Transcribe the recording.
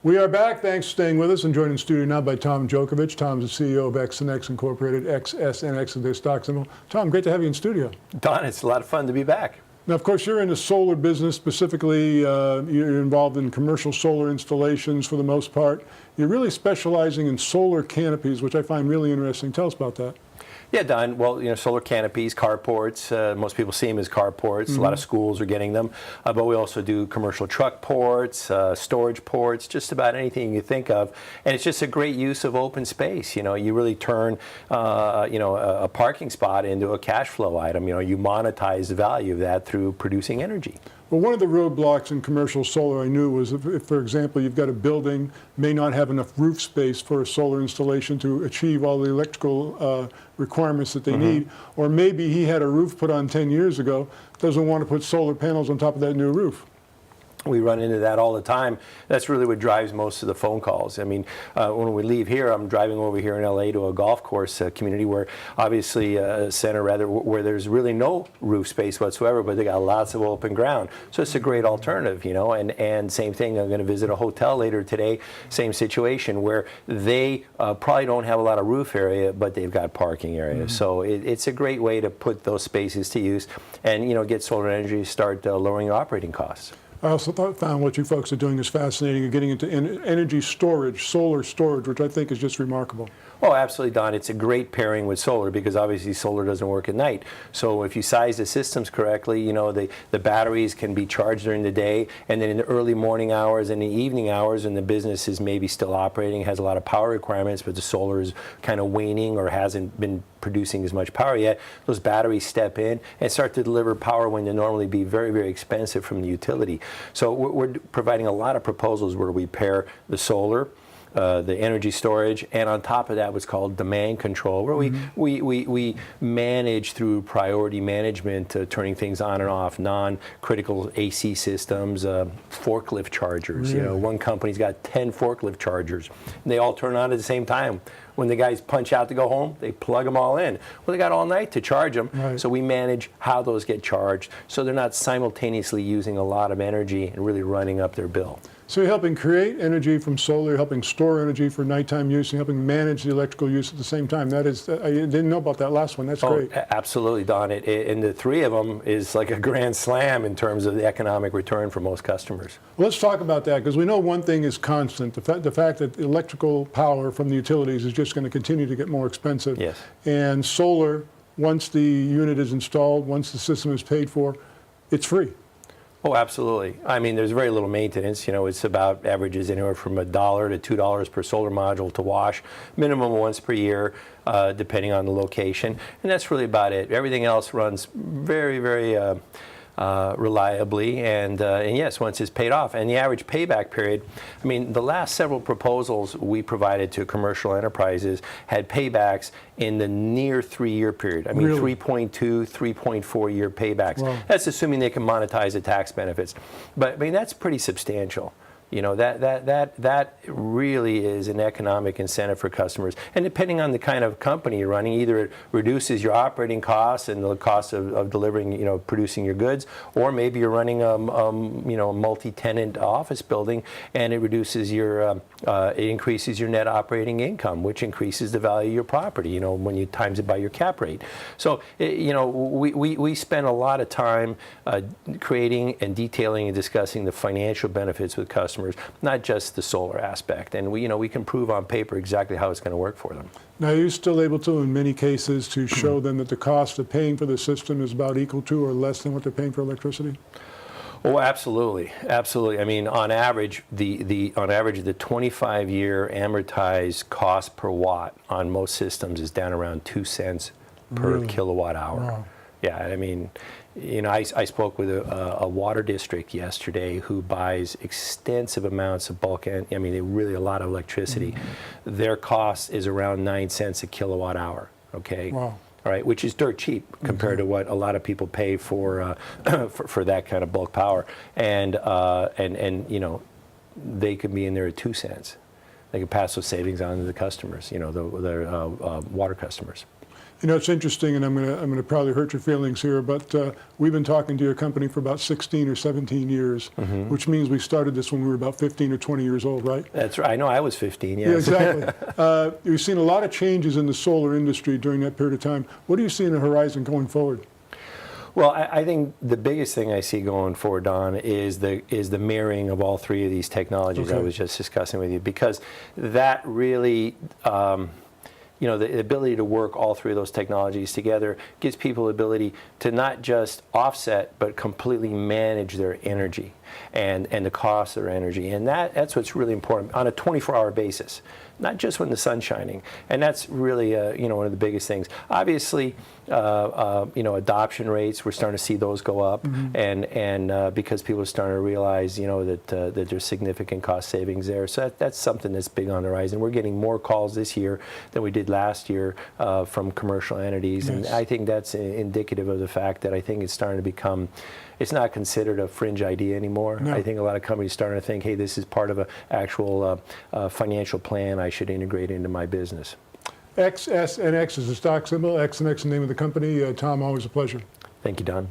We are back. Thanks for staying with us, and joined in studio now by Tom Djokovic. Tom's the CEO of XsunX Incorporated, XSNX is their stock symbol. Tom, great to have you in studio. Don, it's a lot of fun to be back. Now, of course, you're in the solar business. Specifically, you're involved in commercial solar installations for the most part. You're really specializing in solar canopies, which I find really interesting. Tell us about that. Yeah, Don. Well, solar canopies, carports. Most people see them as carports. A lot of schools are getting them. But we also do commercial truck ports, storage ports, just about anything you think of. And it's just a great use of open space. You really turn, a parking spot into a cash flow item. You monetize the value of that through producing energy. Well, one of the roadblocks in commercial solar I knew was if, for example, you've got a building, may not have enough roof space for a solar installation to achieve all the electrical requirements that they need, or maybe he had a roof put on 10 years ago, doesn't want to put solar panels on top of that new roof. We run into that all the time. That's really what drives most of the phone calls. I mean, when we leave here, I'm driving over here in LA to a golf course community where obviously a center rather where there's really no roof space whatsoever, but they got lots of open ground. So it's a great alternative, and same thing, I'm going to visit a hotel later today, same situation where they probably don't have a lot of roof area, but they've got parking area. So it's a great way to put those spaces to use and, get solar energy to start lowering your operating costs. I also found what you folks are doing is fascinating. You're getting into energy storage, solar storage, which I think is just remarkable. Oh, absolutely, Don. It's a great pairing with solar because obviously solar doesn't work at night. So if you size the systems correctly, the batteries can be charged during the day, and then in the early morning hours and the evening hours when the business is maybe still operating, has a lot of power requirements, but the solar is kind of waning or hasn't been producing as much power yet, those batteries step in and start to deliver power when they normally be very, very expensive from the utility. So we're providing a lot of proposals where we pair the solar, the energy storage, and on top of that what's called demand control, where we manage through priority management, turning things on and off, non-critical AC systems, forklift chargers. One company's got 10 forklift chargers, and they all turn on at the same time. When the guys punch out to go home, they plug them all in. Well, they got all night to charge them, so we manage how those get charged so they're not simultaneously using a lot of energy and really running up their bill. So you're helping create energy from solar, you're helping store energy for nighttime use, and helping manage the electrical use at the same time. That is, I didn't know about that last one. That's great. Absolutely, Don. And the three of them is like a grand slam in terms of the economic return for most customers. Well, let's talk about that, because we know one thing is constant, the fact that electrical power from the utilities is just going to continue to get more expensive. Yes. And solar, once the unit is installed, once the system is paid for, it's free. Oh, absolutely. I mean, there's very little maintenance. It's about averages anywhere from $1 to $2 per solar module to wash, minimum once per year, depending on the location. And that's really about it. Everything else runs very, very reliably, and yes, once it's paid off. And the average payback period, I mean, the last several proposals we provided to commercial enterprises had paybacks in the near 3-year period. I mean, really? 3.2, 3.4 year paybacks. Wow. That's assuming they can monetize the tax benefits. But I mean, that's pretty substantial. That really is an economic incentive for customers. And depending on the kind of company you're running, either it reduces your operating costs and the cost of delivering, producing your goods, or maybe you're running a multi-tenant office building, and it reduces your, it increases your net operating income, which increases the value of your property, when you times it by your cap rate. So, we spend a lot of time creating and detailing and discussing the financial benefits with customers, not just the solar aspect, and we can prove on paper exactly how it's going to work for them. Now, are you still able to, in many cases, to show them that the cost of paying for the system is about equal to or less than what they're paying for electricity? Oh, absolutely, absolutely. I mean, on average, the 25-year amortized cost per watt on most systems is down around 2 cents per kilowatt hour. Wow. Yeah, I mean, I spoke with a water district yesterday who buys extensive amounts of bulk, and I mean, really a lot of electricity. Their cost is around 9 cents a kilowatt hour. Okay. Wow. All right, which is dirt cheap compared to what a lot of people pay for for that kind of bulk power, and they could be in there at 2 cents. They could pass those savings on to the customers, their water customers. You know, it's interesting, and I'm gonna probably hurt your feelings here, but we've been talking to your company for about 16 or 17 years, which means we started this when we were about 15 or 20 years old, right? That's right. I know I was 15, yes. Yeah, exactly. You've seen a lot of changes in the solar industry during that period of time. What do you see in the horizon going forward? Well, I think the biggest thing I see going forward, Don, is the marrying of all three of these technologies I was just discussing with you, because that really, the ability to work all three of those technologies together gives people the ability to not just offset, but completely manage their energy and the cost of their energy. And that's what's really important on a 24-hour basis, not just when the sun's shining. And that's really, one of the biggest things. Obviously, adoption rates, we're starting to see those go up, and because people are starting to realize, that there's significant cost savings there. So that's something that's big on the horizon. We're getting more calls this year than we did last year from commercial entities, and I think that's indicative of the fact that I think it's starting to become, it's not considered a fringe idea anymore. No. I think a lot of companies are starting to think, hey, this is part of an actual financial plan I should integrate into my business. XSNX is the stock symbol. XsunX is the name of the company. Tom, always a pleasure. Thank you, Don.